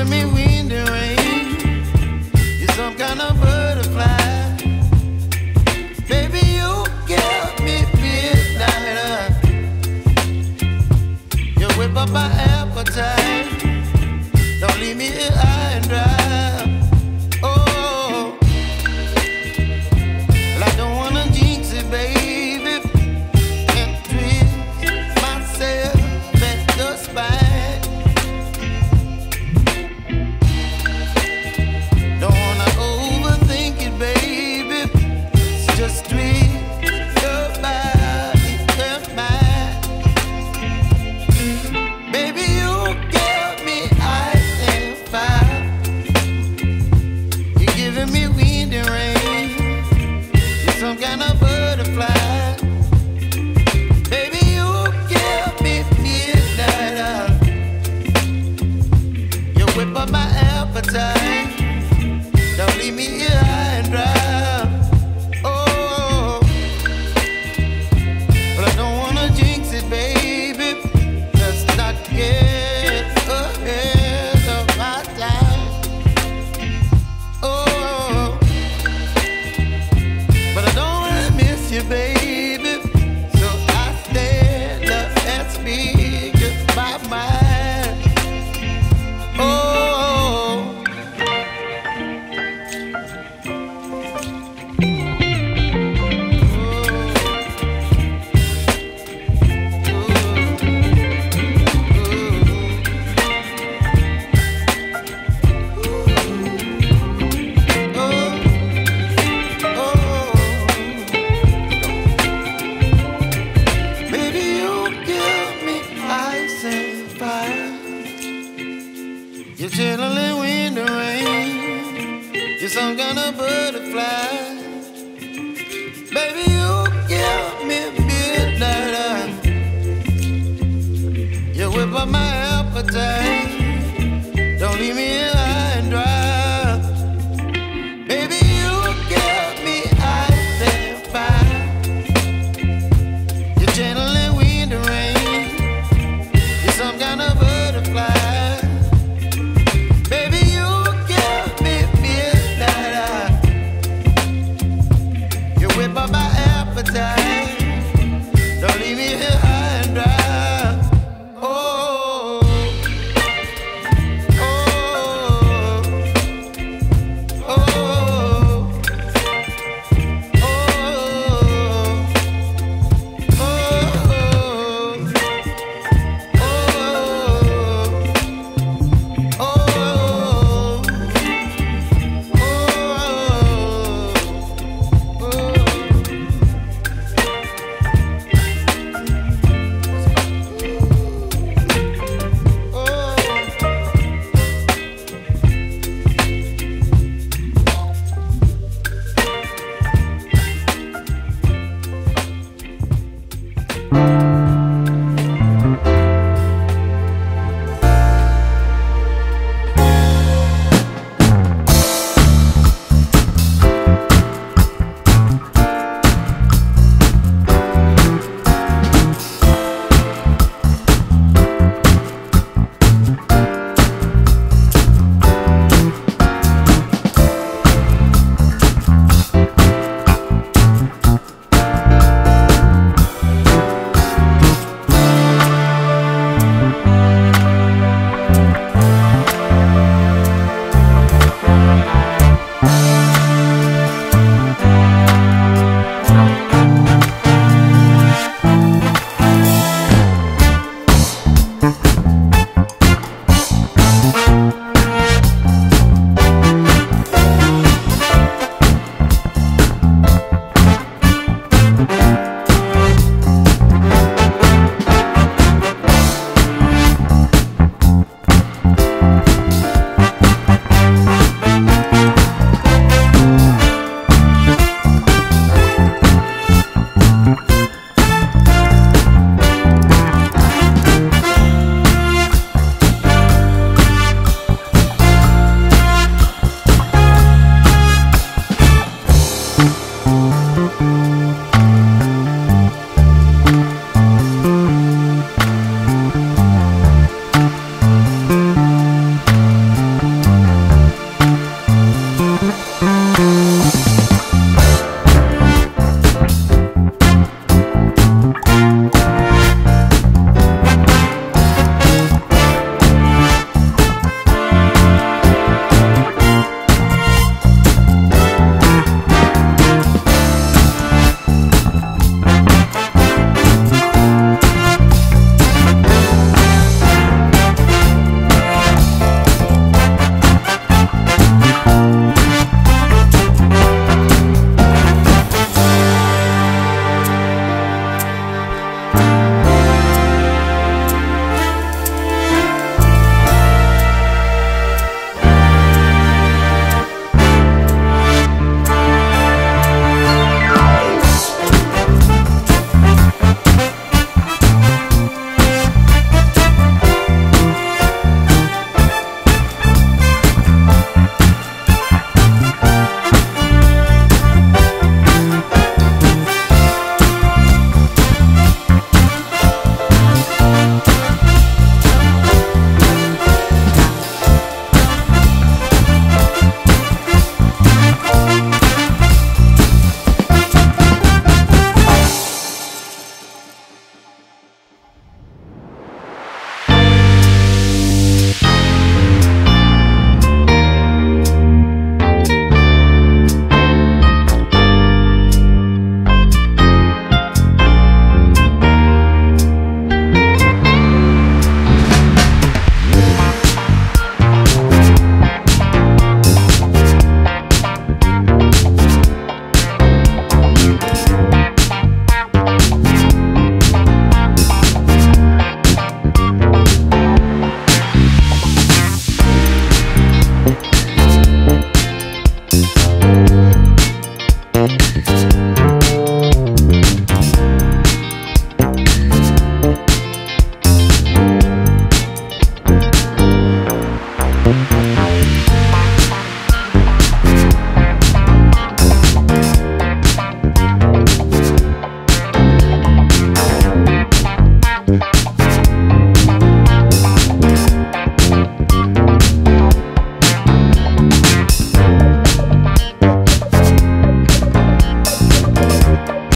giving me wind and rain. You're some kind of butterfly. Baby, you give me midnight. You whip up my appetite. Don't leave me here high and dry. Oh, well, I don't wanna jinx it, baby, and twist myself at the spine. Don't wanna overthink it, baby. It's just twist your body and mine. Baby, you give me ice and fire. You're giving me wind and rain. You're some kind of butterfly. Baby, you give me midnight. You whip up my appetite. Don't leave me here high and dry. Oh, but I don't wanna jinx it, baby. Let's not get ahead of my time. Oh, but I don't wanna miss you, baby. So I stand up and speak just my mind. Oh. You're chilling wind and rain. You're some kind of butterfly. Baby, you give me midnight. You whip up my appetite. Don't leave me